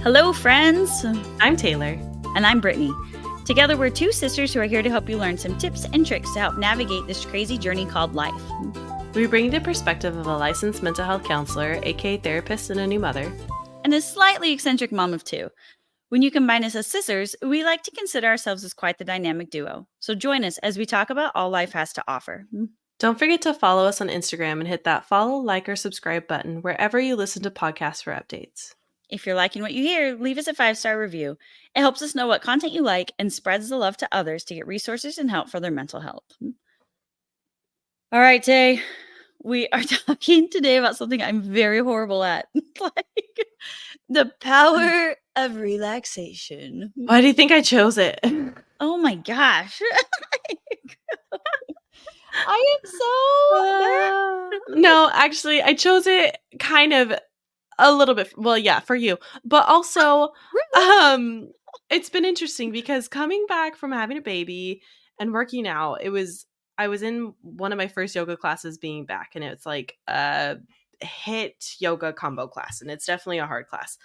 Hello, friends. I'm Taylor. And I'm Brittany. Together, we're two sisters who are here to help you learn some tips and tricks to help navigate this crazy journey called life. We bring the perspective of a licensed mental health counselor, aka therapist, and a new mother. And a slightly eccentric mom of two. When you combine us as sisters, we like to consider ourselves as quite the dynamic duo. So join us as we talk about all life has to offer. Don't forget to follow us on Instagram and hit that follow, like, or subscribe button wherever you listen to podcasts for updates. If you're liking what you hear, leave us a 5-star review. It helps us know what content you like and spreads the love to others to get resources and help for their mental health. All right, Tay. We are talking today about something I'm very horrible at. Like the power of relaxation. Why do you think I chose it? Oh my gosh. I am so No, actually, I chose it kind of a little bit. Well, yeah, for you. But also, it's been interesting because coming back from having a baby and working out, I was in one of my first yoga classes being back, and it's like a HIIT yoga combo class, and it's definitely a hard class.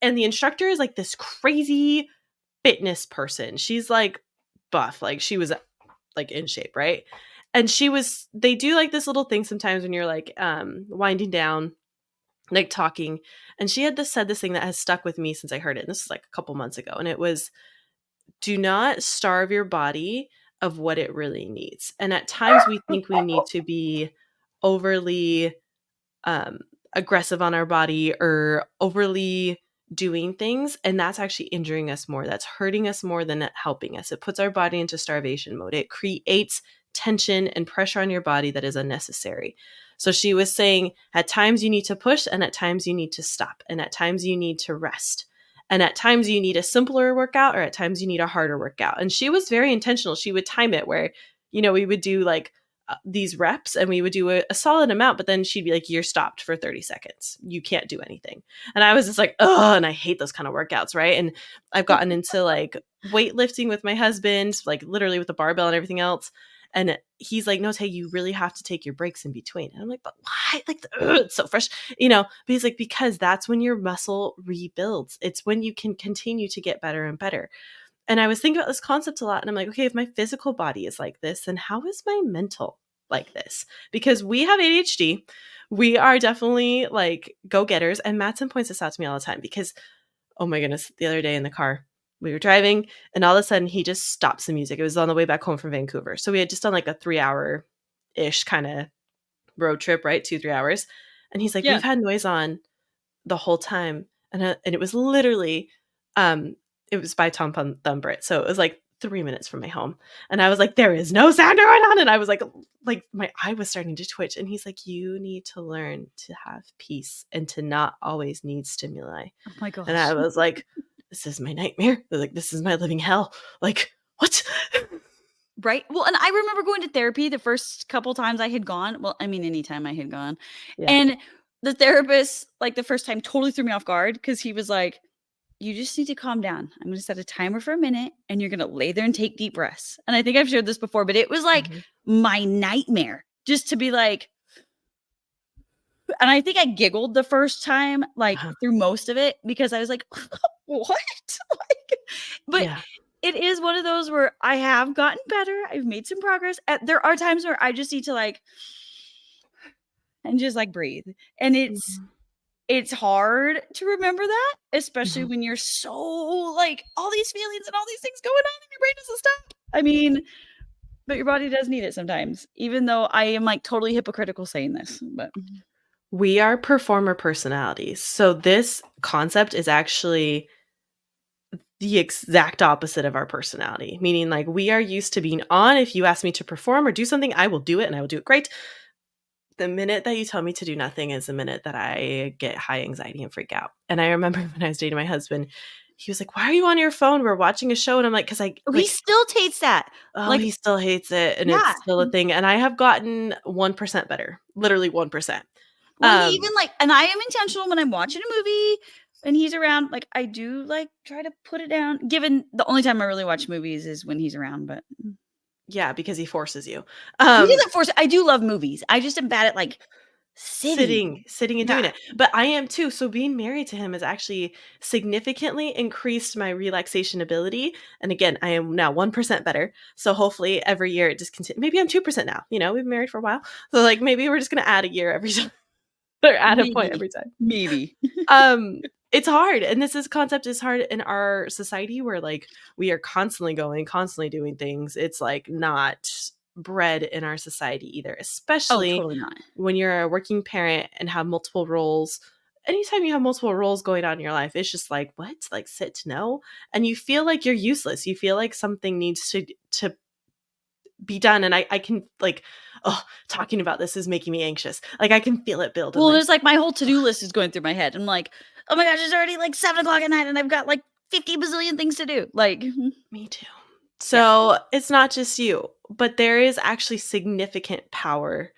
And the instructor is like this crazy fitness person. She's like buff, like she was like in shape, right? And they do like this little thing sometimes when you're like winding down, like talking. And she had said this thing that has stuck with me since I heard it. And this is like a couple months ago. And it was, do not starve your body of what it really needs. And at times we think we need to be overly aggressive on our body or overly doing things, and that's actually injuring us more. That's hurting us more than helping us. It puts our body into starvation mode. It creates tension and pressure on your body that is unnecessary. So she was saying at times you need to push, and at times you need to stop, and at times you need to rest, and at times you need a simpler workout, or at times you need a harder workout. And she was very intentional. She would time it where, we would do like these reps and we would do a solid amount, but then she'd be like, you're stopped for 30 seconds. You can't do anything. And I was just like, oh, and I hate those kind of workouts. Right. And I've gotten into like weightlifting with my husband, like literally with the barbell and everything else. And he's like, no, Tay, you really have to take your breaks in between. And I'm like, but why? Like, it's so fresh, but he's like, because that's when your muscle rebuilds. It's when you can continue to get better and better. And I was thinking about this concept a lot, and I'm like, okay, if my physical body is like this, then how is my mental like this? Because we have ADHD. We are definitely like go-getters. And Mattson points this out to me all the time because, oh my goodness, the other day in the car, we were driving and all of a sudden he just stops the music. It was on the way back home from Vancouver. So we had just done like a 3-hour-ish kind of road trip, right? 2-3 hours. And he's like, Yeah. we've had noise on the whole time. And it was literally, it was by Tom Thumb Brit. So it was like 3 minutes from my home. And I was like, there is no sound going on. And I was like my eye was starting to twitch. And he's like, you need to learn to have peace and to not always need stimuli. Oh my gosh. And I was like, this is my nightmare. Like, this is my living hell. Like, what? Right. Well, and I remember going to therapy the first couple times I had gone. Well, I mean, anytime I had gone. Yeah. And the therapist, like the first time, totally threw me off guard because he was like, you just need to calm down. I'm going to set a timer for a minute and you're going to lay there and take deep breaths. And I think I've shared this before, but it was like my nightmare just to be like, and I think I giggled the first time, like through most of it, because I was like, what? But it is one of those where I have gotten better. I've made some progress. There are times where I just need to like, and just like breathe. And it's hard to remember that, especially when you're so like all these feelings and all these things going on and your brain doesn't stop. I mean, but your body does need it sometimes, even though I am like totally hypocritical saying this. But we are performer personalities. So this concept is actually the exact opposite of our personality, meaning like we are used to being on. If you ask me to perform or do something, I will do it and I will do it great. The minute that you tell me to do nothing is the minute that I get high anxiety and freak out. And I remember when I was dating my husband, he was like, why are you on your phone? We're watching a show. And I'm like, because he still hates that. Oh, he still hates it. And it's still a thing. And I have gotten 1% better, literally 1%. Well, even like, and I am intentional when I'm watching a movie and he's around, like I do like try to put it down, given the only time I really watch movies is when he's around, but yeah, because he forces you. He doesn't force it. I do love movies. I just am bad at like Sitting. Sitting and doing Yeah. it. But I am too. So being married to him has actually significantly increased my relaxation ability. And again, I am now 1% better. So hopefully every year it just continues. Maybe I'm 2% now. You know, we've been married for a while. So like maybe we're just gonna add a year every time or add a point Maybe. every time. Maybe. Um, it's hard. And this concept is hard in our society where like we are constantly going, constantly doing things. It's like not bred in our society either, Oh, especially totally not. when you're a working parent and have multiple roles. Anytime you have multiple roles going on in your life, it's just like, what? Like sit to know? And you feel like you're useless. You feel like something needs to be done. And I can like, oh, talking about this is making me anxious. Like I can feel it build and Well, like, there's like my whole to-do list is going through my head. I'm like, oh my gosh, it's already like 7 o'clock at night and I've got like 50 bazillion things to do. Like, me too. yeah. So it's not just you, but there is actually significant power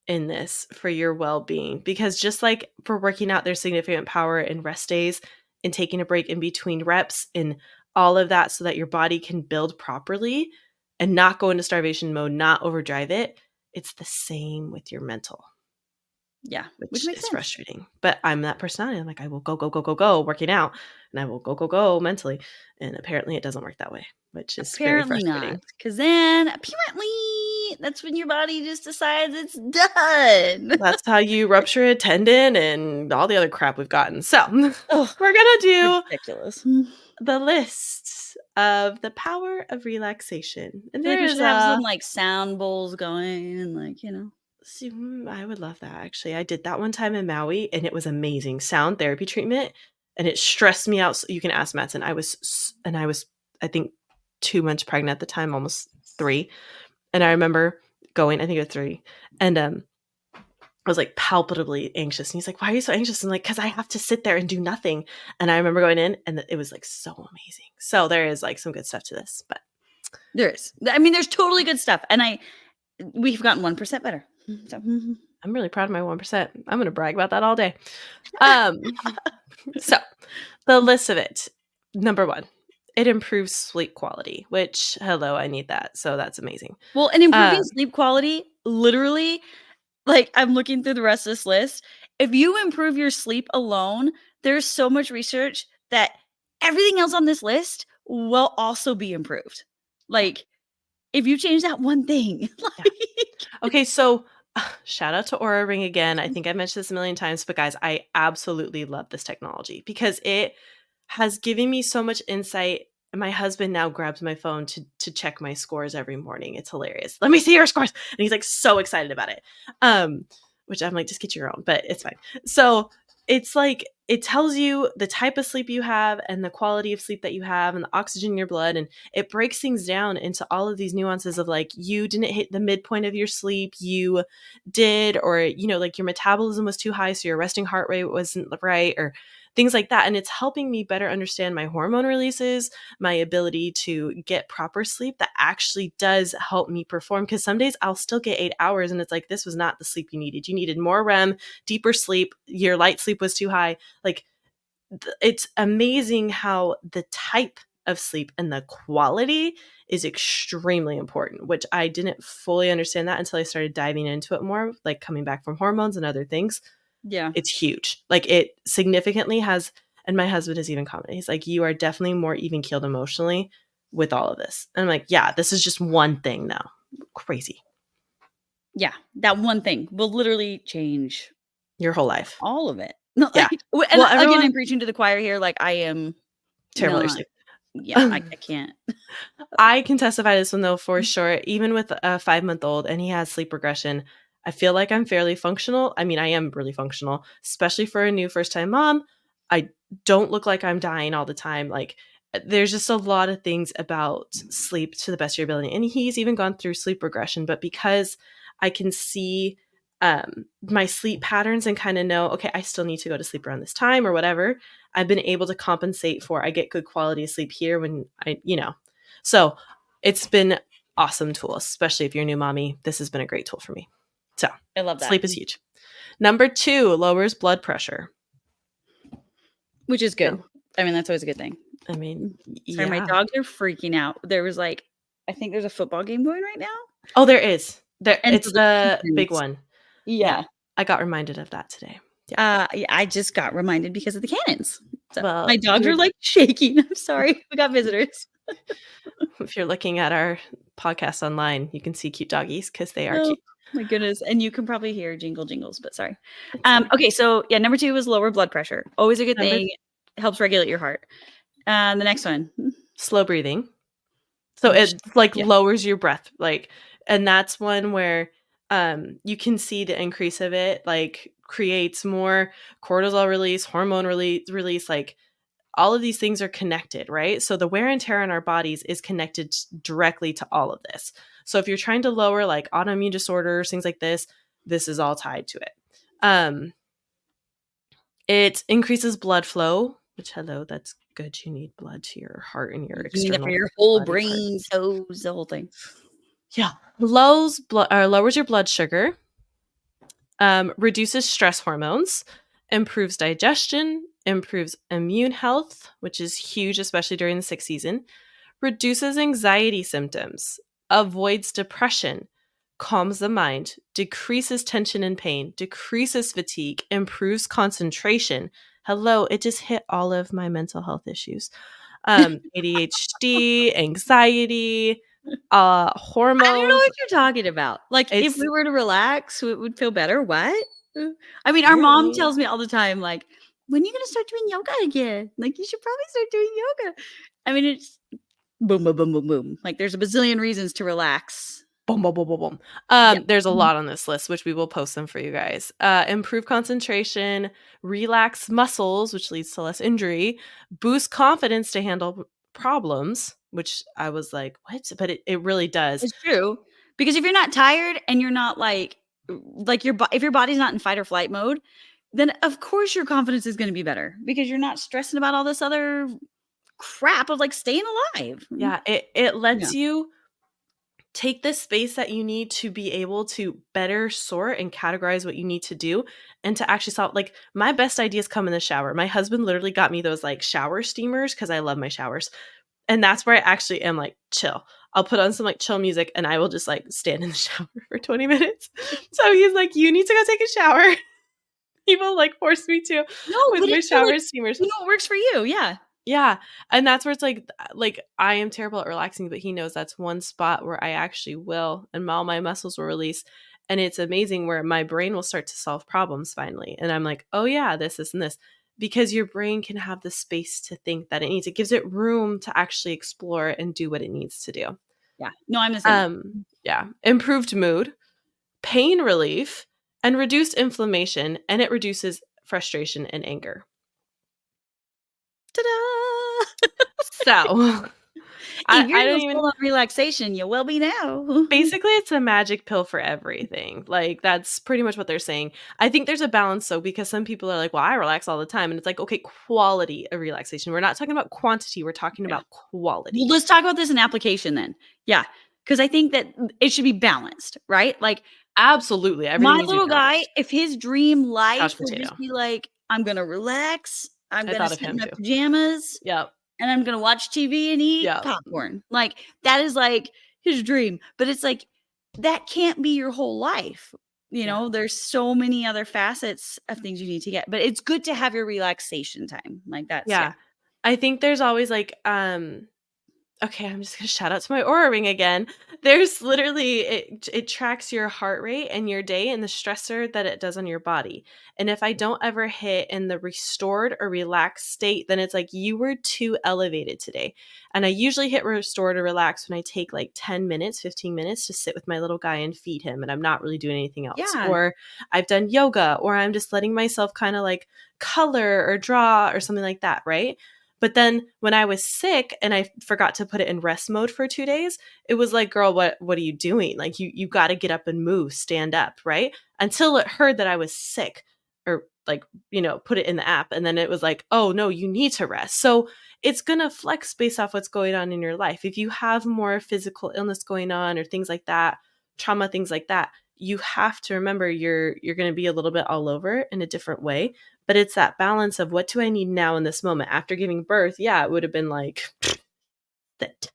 in this for your well-being because just like for working out, there's significant power in rest days and taking a break in between reps and all of that so that your body can build properly and not go into starvation mode, not overdrive it. It's the same with your mental, Yeah. Which which makes is sense. frustrating. But I'm that personality. I'm like, I will go, go, go, go, go working out and I will go, go, go mentally. And apparently it doesn't work that way, which is very Apparently not. frustrating. Because then apparently that's when your body just decides it's done. That's how you rupture a tendon and all the other crap we've gotten. So, Oh, we're gonna do ridiculous. the list of the power of relaxation. And Feel like there we is should have some a like sound bowls going and like, you know. I would love that actually. I did that one time in Maui and it was amazing. Sound therapy treatment and it stressed me out. So you can ask Mattson. I was I think 2 months pregnant at the time, almost 3. And I remember going, I think it was 3. And I was like palpably anxious. And he's like, "Why are you so anxious?" I'm like, "Because I have to sit there and do nothing." And I remember going in and it was like so amazing. So there is like some good stuff to this, but There is. I mean, there's totally good stuff. And we've gotten 1% better. So, I'm really proud of my 1%. I'm going to brag about that all day. Um, so the list of it. Number 1, it improves sleep quality, which hello, I need that. So that's amazing. well, and improving Um, sleep quality, literally, like I'm looking through the rest of this list. If you improve your sleep alone, there's so much research that everything else on this list will also be improved. Like if you change that one thing, yeah. like Okay, so shout out to Aura Ring again. I think I mentioned this a million times, but guys, I absolutely love this technology because it has given me so much insight. My husband now grabs my phone to check my scores every morning. It's hilarious. Let me see your scores. And he's like so excited about it. Which I'm like, just get your own, but it's fine. So it's like it tells you the type of sleep you have and the quality of sleep that you have and the oxygen in your blood. And it breaks things down into all of these nuances of like, you didn't hit the midpoint of your sleep, you did, or, you know, like your metabolism was too high. So your resting heart rate wasn't right, or things like that. And it's helping me better understand my hormone releases, my ability to get proper sleep that actually does help me perform. Because some days I'll still get 8 hours and it's like, this was not the sleep you needed. You needed more REM, deeper sleep. Your light sleep was too high. Like it's amazing how the type of sleep and the quality is extremely important, which I didn't fully understand that until I started diving into it more, like coming back from hormones and other things. yeah. It's huge. Like it significantly has, and my husband has even commented, he's like, you are definitely more even keeled emotionally with all of this. And I'm like, yeah, this is just one thing though. Crazy. Yeah, that one thing will literally change Your whole life. all of it. No, Yeah. like, and Well, again, I'm everyone, preaching to the choir here. Like I am terrible at your not. sleep. Yeah, I can't. I can testify to this one though for sure. Even with a 5-month-old and he has sleep regression, I feel like I'm fairly functional. I mean, I am really functional, especially for a new first time mom. I don't look like I'm dying all the time. Like there's just a lot of things about sleep to the best of your ability. And he's even gone through sleep regression, but because I can see my sleep patterns and kind of know, okay, I still need to go to sleep around this time or whatever. I've been able to compensate for I get good quality of sleep here when so it's been awesome tool, especially if you're a new mommy. This has been a great tool for me. So I love that, sleep is huge. Number 2, lowers blood pressure. which is good. So, I mean, that's always a good thing. I mean, Sorry, my yeah. dogs are freaking out. There was like, I think there's a football game going right now, Oh, there is. There and so it's the the big chickens. one. Yeah. Yeah, I got reminded of that today. Yeah. Yeah, I just got reminded because of the cannons. So Well, my dogs are like shaking. I'm sorry. We got visitors. if you're looking at our podcast online, you can see cute doggies because they are Oh cute. my goodness. And you can probably hear jingle jingles, but sorry. It's fine. Okay, so yeah, number 2 was lower blood pressure. Always a good Number thing. Helps regulate your heart. The next one. slow breathing. So Oh, it like yeah. lowers your breath, like, and that's one where you can see the increase of it, like creates more cortisol release, hormone release, like all of these things are connected, right? So the wear and tear on our bodies is connected directly to all of this. So if you're trying to lower like autoimmune disorders, things like this is all tied to it. Um, it increases blood flow, which hello, that's good. You need blood to your heart and your You need that for external your whole body brain, parts. toes, the whole thing. Yeah. Lowers your blood sugar, reduces stress hormones, improves digestion, improves immune health, which is huge, especially during the sick season, reduces anxiety symptoms, avoids depression, calms the mind, decreases tension and pain, decreases fatigue, improves concentration. Hello, it just hit all of my mental health issues. ADHD, anxiety, I don't know hormones. what you're talking about. Like, if It's we were to relax, we would feel better. What? I mean, our mom apparently, tells me all the time, like, "When are you gonna start doing yoga again? Like, you should probably start doing yoga." I mean, it's boom, boom, boom, boom, boom. Like, there's a bazillion reasons to relax. boom, boom, boom, boom, boom. Yeah. There's a Mhm. lot on this list, which we will post them for you guys. Improve concentration, relax muscles, which leads to less injury, boost confidence to handle problems, which I was like, what? But it really does. It's true. Because if you're not tired and you're not like if your body's not in fight or flight mode, then of course your confidence is gonna be better because you're not stressing about all this other crap of like staying alive. Yeah, it Yeah. lets you take the space that you need to be able to better sort and categorize what you need to do and to actually solve, like, my best ideas come in the shower. My husband literally got me those like shower steamers because I love my showers. And that's where I actually am like chill. I'll put on some like chill music and I will just like stand in the shower for 20 minutes. So he's like, you need to go take a shower. He will like force me to No, with but my it's so, like, shower steamers. you know what works for you, yeah. Yeah, and that's where it's like, I am terrible at relaxing, but he knows that's one spot where I actually will, and all my muscles will release, and it's amazing where my brain will start to solve problems finally, and I'm like, "Oh, yeah, this, and this," because your brain can have the space to think that it needs. It gives it room to actually explore and do what it needs to do. Yeah. No, I'm the same way. Yeah, improved mood, pain relief, and reduced inflammation, and it reduces frustration and anger. Ta-da! So, If you're I don't not even sold on relaxation, you will be now. basically, it's a magic pill for everything. Like, that's pretty much what they're saying. I think there's a balance, though, because some people are like, well, I relax all the time. And it's like, okay, quality of relaxation. We're not talking about quantity, we're talking Yeah. about Well, quality. let's talk about this in application then. Yeah, because I think that it should be balanced, right? Like, Absolutely. Everything my needs to be little guy, balanced. if his dream life Couch would just potato. be like, "I'm gonna relax, I'm I gonna thought of sit in him my too. pajamas, Yep. and I'm gonna watch TV and eat Yep. popcorn." Like, that is, like, his dream, but it's like, that can't be your whole life, Yeah. there's so many other facets of things you need to get, but it's good to have your relaxation time, like, that's yeah. Yeah. I think there's always like, okay, I'm just gonna shout out to my Aura Ring again. There's literally it tracks your heart rate and your day and the stressor that it does on your body. And if I don't ever hit in the restored or relaxed state, then it's like you were too elevated today. And I usually hit restored or relaxed when I take like 10 minutes, 15 minutes to sit with my little guy and feed him and I'm not really doing anything else. Yeah, Or I've done yoga or I'm just letting myself kind of like color or draw or something like that, right? But then when I was sick and I forgot to put it in rest mode for 2 days, it was like, "Girl, what are you doing? Like you gotta get up and move, stand up," right? Until it heard that I was sick or like, put it in the app and then it was like, "Oh, no, you need to rest." So, it's gonna flex based off what's going on in your life. If you have more physical illness going on or things like that, trauma, things like that, you have to remember you're gonna be a little bit all over in a different way, but it's that balance of what do I need now in this moment? After giving birth, yeah, it would have been like that.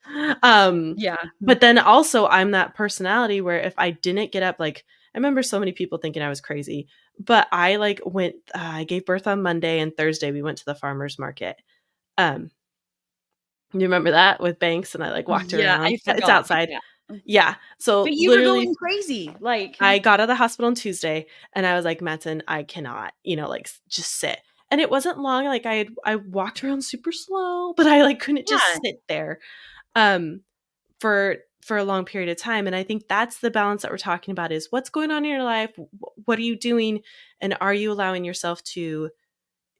yeah, But then also I'm that personality where if I didn't get up, like I remember so many people thinking I was crazy. But I, like, went I gave birth on Monday, and Thursday we went to the farmer's market. Um, you remember that with Banks, and I, like, walked Yeah, around? I It's forgot, outside. yeah. Yeah. But So, you were literally, going crazy, like I got out of the hospital on Tuesday, and I was like, "Madsen, I cannot, like, just sit." And it wasn't long, like, I walked around super slow, but I, like, couldn't yeah, just sit there, um, for a long period of time, and I think that's the balance that we're talking about is what's going on in your life, what are you doing, and are you allowing yourself to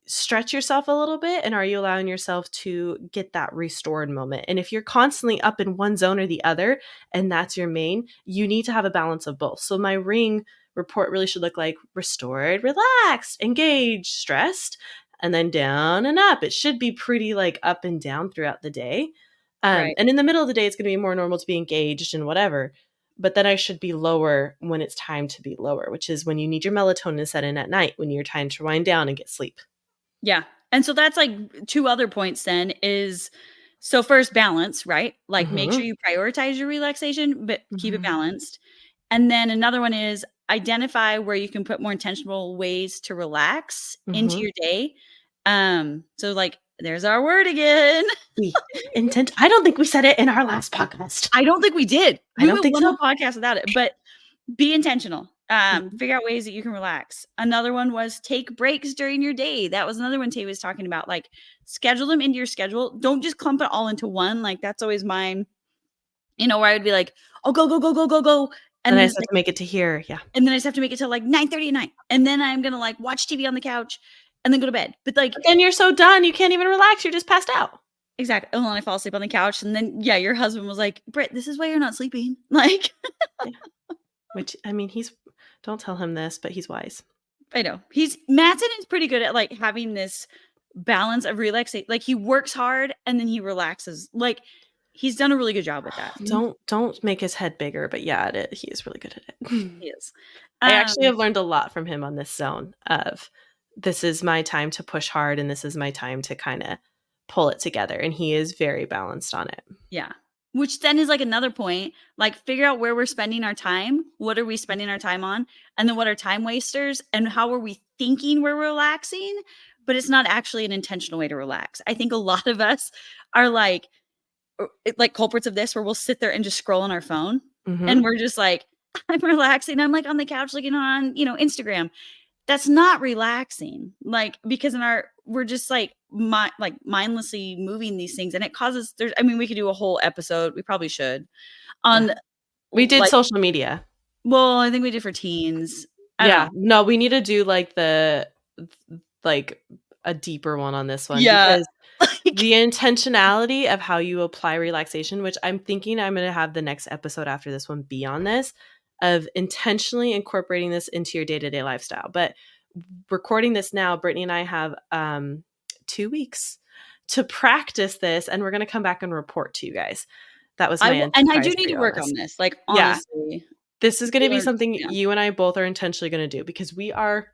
stretch yourself a little bit, and are you allowing yourself to get that restored moment? And if you're constantly up in one zone or the other and that's your main, you need to have a balance of both. So my ring report really should look like restored, relaxed, engaged, stressed, and then down and up. It should be pretty like up and down throughout the day. right. And in the middle of the day it's going to be more normal to be engaged and whatever, but then I should be lower when it's time to be lower, which is when you need your melatonin to set in at night, when you're trying to wind down and get sleep. Yeah, and so that's, like, 2 other points then is so first balance, right? Like, make sure Mhm, you prioritize your relaxation, but keep it mhm, balanced, and then another one is identify where you can put more intentional ways to relax into mhm. your day. So, like, there's our word again. We intent I don't think we said it in our last podcast. I don't think we did. I We don't went think one whole so. podcast without it, but be intentional. Mhm, Figure out ways that you can relax. Another one was take breaks during your day. That was another one Tay was talking about. Like schedule them into your schedule. Don't just clump it all into one. Like that's always mine. Where I would be like, oh, go, go, go, go, go, go. then And I then just have to make it to here, yeah, I just have to make it till like 9:30 at night. And then I'm gonna like watch TV on the couch and then go to bed. But like but then you're so done, you can't even relax, you're just passed out. exactly. And then I fall asleep on the couch. And then yeah, your husband was like, Britt, this is why you're not sleeping. Like Yeah, which, I mean, he's don't tell him this, but he's wise. I know. Mattson is pretty good at, like, having this balance of relaxation. Like, he works hard and then he relaxes. Like, he's done a really good job with that. Don't make his head bigger, but yeah, he is really good at it. He is. I actually Um, have learned a lot from him on this zone of, this is my time to push hard, and this is my time to kinda pull it together, and he is very balanced on it. yeah. Which then is, like, another point, like, figure out where we're spending our time. What are we spending our time on? And then what are time wasters? And how are we thinking we're relaxing? But it's not actually an intentional way to relax. I think a lot of us are, like culprits of this where we'll sit there and just scroll on our phone and Mhm, we're just like, I'm relaxing. I'm like on the couch looking on, Instagram. That's not relaxing. Like, because we're just like mindlessly moving these things and it causes we could do a whole episode. We probably should yeah. on We did like, social media. well, I think we did for teens. I don't Yeah. know. No, we need to do, like, like, a deeper one on this one, Yeah. because Like, the intentionality of how you apply relaxation, which I'm thinking I'm gonna have the next episode after this one be on this, of intentionally incorporating this into your day-to-day lifestyle. But recording this now, Brittany and I have, 2 weeks to practice this, and we're gonna come back and report to you guys. That was I my will, and I do surprise need for to you on work on this. this. Like, Yeah. honestly, This is gonna be learn, something yeah. you and I both are intentionally gonna do, because we are,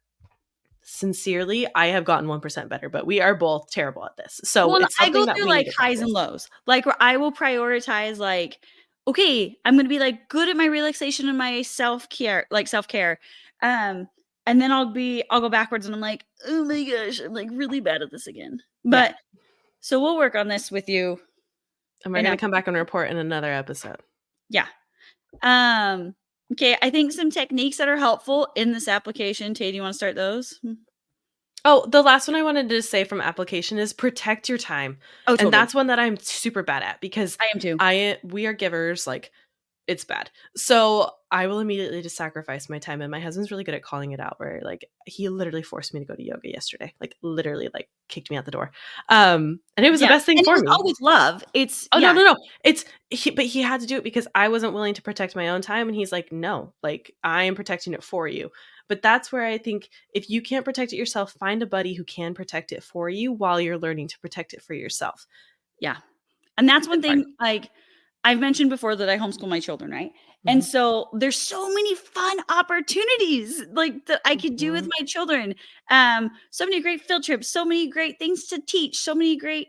sincerely, I have gotten 1% better, but we are both terrible at this. So Well, and it's I go something that through, we need like, to highs and practice. lows, like, where I will prioritize, like, okay, I'm gonna be, like, good at my relaxation and my self-care, um, and then I'll go backwards and I'm like, "Oh my gosh, I'm, like, really bad at this again." Yeah. But so we'll work on this with you And we're in gonna come episode back and 2. report in another episode. Yeah. Um, okay, I think some techniques that are helpful in this application. Tay, do you wanna start those? Oh, the last one I wanted to say from application is protect your time. Oh, And totally. that's one that I'm super bad at, because I am too. we are givers, like, it's bad. So, I will immediately just sacrifice my time, and my husband's really good at calling it out, where, like, he literally forced me to go to yoga yesterday, like, literally, like, kicked me out the door. And it was the Yeah, best thing and it for was me. always love. It's Oh, no, yeah, no, no. But he had to do it because I wasn't willing to protect my own time, and he's like, "No, like, I am protecting it for you." But that's where I think, if you can't protect it yourself, find a buddy who can protect it for you while you're learning to protect it for yourself. yeah. And that's one It's hard. thing, like, I've mentioned before that I homeschool my children, right? And Mhm, so there's so many fun opportunities, like, that I could do with mhm, my children. So many great field trips, so many great things to teach, so many great,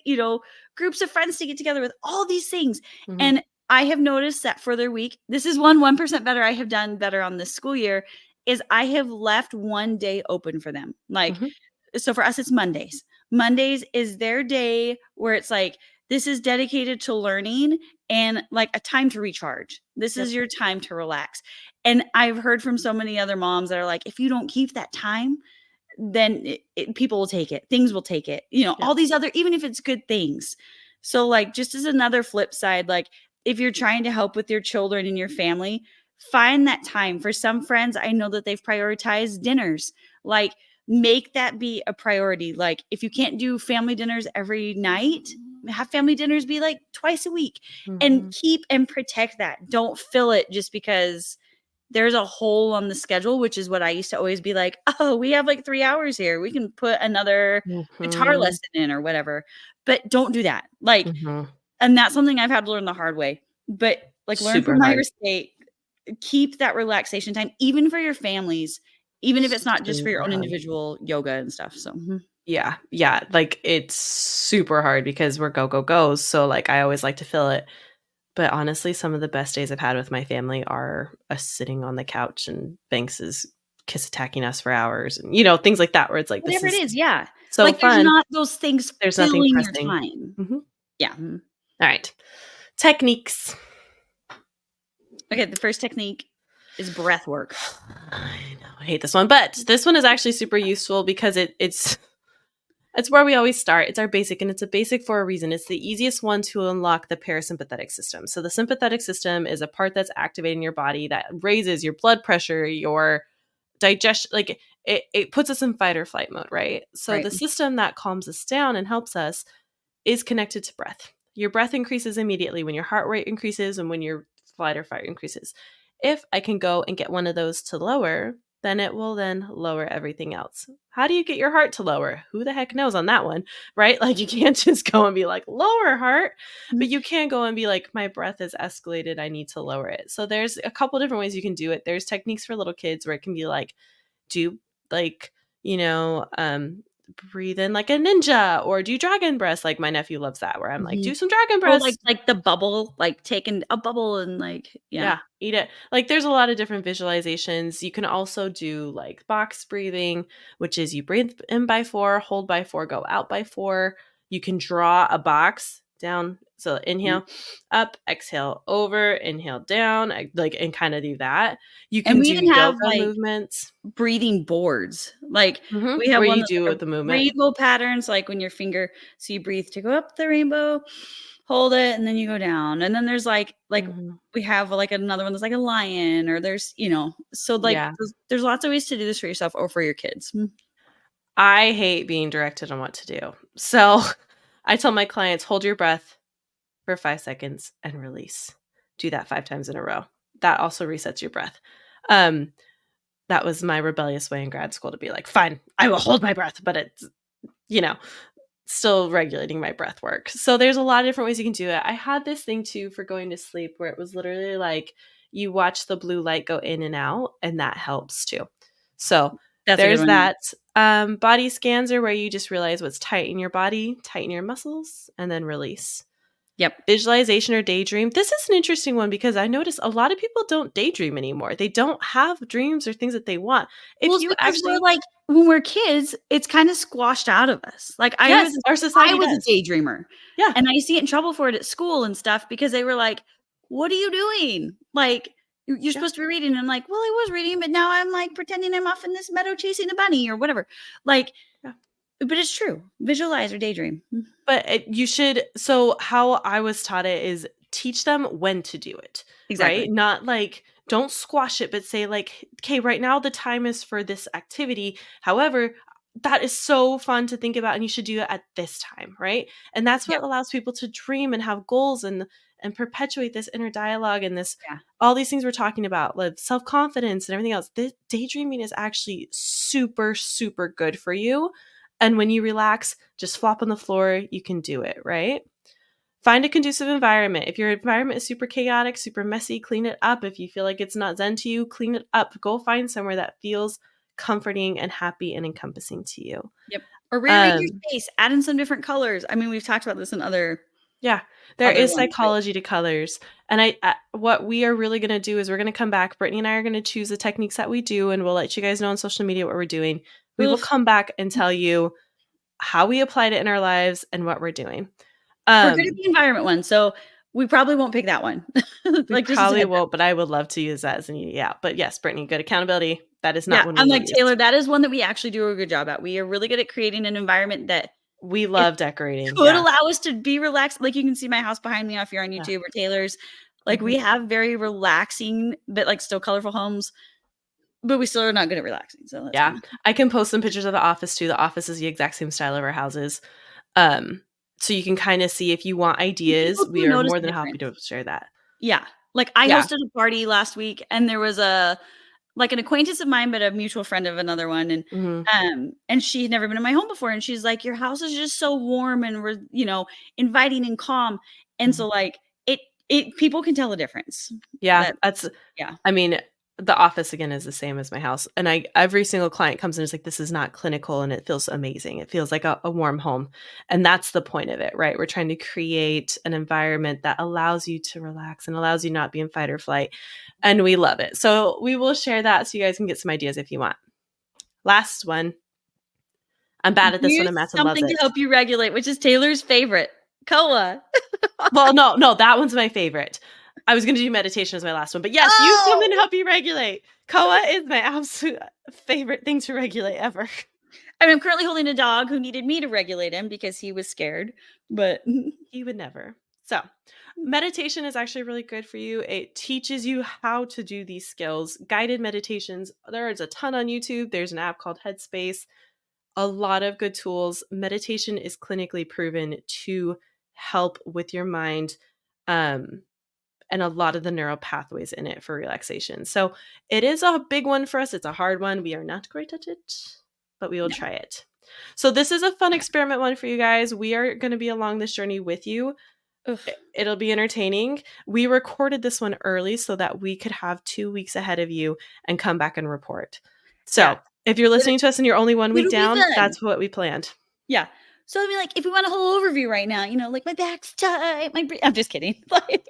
groups of friends to get together with, all these things. mhm. And I have noticed that for their week, this is 1% better I have done better on this school year, is I have left one day open for them. Like, Mhm. so for us, it's Mondays. Mondays is their day where it's like, this is dedicated to learning and like a time to recharge. This Yep. is your time to relax. And I've heard from so many other moms that are like, if you don't keep that time, then people will take it. Things will take it. You know, Yep. all these other, even if it's good things. So, like, just as another flip side, like, if you're trying to help with your children and your family, find that time. For some friends, I know that they've prioritized dinners. Like, make that be a priority. Like, if you can't do family dinners every night, have family dinners be like twice a week and Mhm. keep and protect that. Don't fill it just because there's a hole on the schedule, which is what I used to always be like, oh, we have like 3 hours here. We can put another guitar Mhm. lesson in or whatever. But don't do that. Like, Mhm. and that's something I've had to learn the hard way. But like, learn Super from my hard. mistake. Keep that relaxation time, even for your families, even if it's not just for your Super own hard. individual yoga and stuff. So, Yeah, yeah, like, it's super hard because we're go, go, go's, so, like, I always like to fill it, but honestly, some of the best days I've had with my family are us sitting on the couch and Banks is kiss attacking us for hours and, things like that where it's like, "This whatever it is is. Yeah. so Like, there's fun." not those things There's nothing filling your pressing. time. Mhm. Yeah. Alright. Techniques. Okay. The first technique is breath work. I know, I hate this one, but this one is actually super useful because it's where we always start. It's our basic, and it's a basic for a reason. It's the easiest one to unlock the parasympathetic system. So the sympathetic system is a part that's activating your body that raises your blood pressure, your digestion, like it puts us in fight or flight mode, right? So Right. the system that calms us down and helps us is connected to breath. Your breath increases immediately when your heart rate increases and when your flight or fight increases. If I can go and get one of those to lower, then it will then lower everything else. How do you get your heart to lower? Who the heck knows on that one, right? Like you can't just go and be like, lower heart, but you can go and be like, my breath is escalated. I need to lower it. So there's a couple different ways you can do it. There's techniques for little kids where it can be like, do like, you know, breathe in like a ninja or do dragon breaths. Like my nephew loves that where I'm like, Mhm. do some dragon Oh, breaths. like the bubble, like taking a bubble and like yeah. Yeah, eat it. Like there's a lot of different visualizations. You can also do like box breathing, which is you breathe in by 4, hold by 4, go out by 4. You can draw a box down. So Mhm. inhale, up, exhale, over, inhale down, like and kind of do that. You And can we do even have yoga like movements. breathing boards. Like we have Where one you that's do like a the movement. rainbow patterns, like when your finger, so you breathe to go up the rainbow, hold it, and then you go down. And then there's like Mhm. we have like another one that's like a lion, or there's so like Yeah. there's lots of ways to do this for yourself or for your kids. I hate being directed on what to do. So I tell my clients, hold your breath for 5 seconds and release. Do that 5 times in a row. That also resets your breath. Um, that was my rebellious way in grad school to be like, fine, I will hold my breath, but it's, you know, still regulating my breath work. So there's a lot of different ways you can do it. I had this thing too for going to sleep where it was literally like you watch the blue light go in and out, and that helps too. So That's a good there's one. Yeah. that. Body scans are where you just realize what's tight in your body, tighten your muscles, and then release. Yep. Visualization or daydream. This is an interesting one because I notice a lot of people don't daydream anymore. They don't have dreams or things that they want. Well, If it's you because we're actually, like when we're kids, it's kind of squashed out of us. Like yes, our I society was a does. daydreamer, Yeah, and I used to get in trouble for it at school and stuff because they were like, "What are you doing? Like you're yeah, supposed to be reading." And I'm like, "Well, I was reading, but now I'm like pretending I'm off in this meadow chasing a bunny or whatever." Like, yeah. but it's true. Visualize or daydream. But you should. So how I was taught it is teach them when to do it, right? Exactly. Not like don't squash it, but say like, okay, right now the time is for this activity. However, that is so fun to think about, and you should do it at this time, right? And that's Yep. what allows people to dream and have goals and perpetuate this inner dialogue and this Yeah. all these things we're talking about, like self confidence and everything else. This daydreaming is actually super super good for you, and when you relax, just flop on the floor, you can do it, right? Find a conducive environment. If your environment is super chaotic, super messy, clean it up. If you feel like it's not zen to you, clean it up. Go find somewhere that feels comforting and happy and encompassing to you. Yep. Or rearrange your Um, space. Add in some different colors. I mean, we've talked about this in other. Yeah, there other is ones, but psychology to colors, and I what we are really gonna do is we're gonna come back. Brittany and I are gonna choose the techniques that we do, and we'll let you guys know on social media what we're doing. We will oof, come back and tell you how we applied it in our lives and what we're doing. we're good at Um, the environment one, so we probably won't pick that one. we Like, just as a probably heads up. won't, but I would love to use that as an yeah. But yes, Brittany, good accountability. That is not Yeah, one we I'm will like, use. Taylor, that is one that we actually do a good job at. We are really good at creating an environment that We it love decorating. could Yeah, allow us to be relaxed. Like, you can see my house behind me if you're on yeah. YouTube or Taylor's. Like, Mhm. we have very relaxing, but, like, still colorful homes, but we still are not good at relaxing, so that's Yeah, kinda I can post some pictures of the office too. The office is the exact same style of our houses. Um, so you can kinda see if you want people ideas, do we are notice more the than happy to difference. share that. Yeah. Like, I Yeah. hosted a party last week, and there was an acquaintance of mine, but a mutual friend of another one, Mhm, and she had never been in my home before, and she's like, "Your house is just so warm and inviting and calm." And mhm. so, like, it people can tell the difference. Yeah, that's That's yeah. I mean, the office again is the same as my house, and I every single client comes in and is like, "This is not clinical," and it feels amazing. It feels like a warm home, and that's the point of it, right? We're trying to create an environment that allows you to relax and allows you not be in fight or flight, and we love it. So we will share that so you guys can get some ideas if you want. Last one. I'm bad at this one, Use and Matt loves something to it. help you regulate, which is Taylor's favorite, koa. Well, no, that one's my favorite. I was gonna do meditation as my last one, but yes, use something to Oh! help you regulate. Koa is my absolute favorite thing to regulate ever. I mean, I'm currently holding a dog who needed me to regulate him because he was scared, but He would never. So, meditation is actually really good for you. It teaches you how to do these skills. Guided meditations, there is a ton on YouTube. There's an app called Headspace. A lot of good tools. Meditation is clinically proven to help with your mind. Um, and a lot of the neural pathways in it for relaxation. So it is a big one for us. It's a hard one. We are not great at it, but we will no. try it. So this is a fun experiment one for you guys. We are going to be along this journey with you. Oof. It'll be entertaining. We recorded this one early so that we could have 2 weeks ahead of you and come back and report. Yeah. So if you're But listening to us and you're only 1 week it'll be down, fun. that's what we planned. Yeah. So I mean, like, if we want a whole overview right now, like my back's tight, I'm just kidding. Like,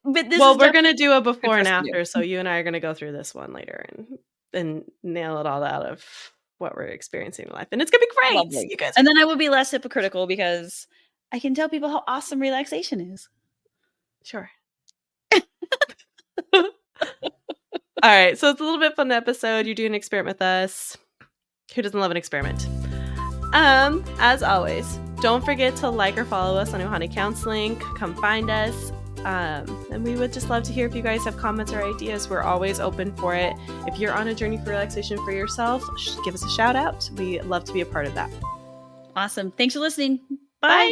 but this is Well, we're gonna definitely do a good before for and us to do. after, so you and I are gonna go through this one later and nail it all out of what we're experiencing in life, and it's gonna be great. Lovely. You guys And then I will be less hypocritical because I can tell people how awesome relaxation is. sure. Alright, so it's a little bit fun episode. You're doing an experiment with us. Who doesn't love an experiment? As always, don't forget to like or follow us on Ohana Counseling. Come find us. And we would just love to hear if you guys have comments or ideas. We're always open for it. If you're on a journey for relaxation for yourself, give us a shout out. We love to be a part of that. Awesome. Thanks for listening. Bye. Bye.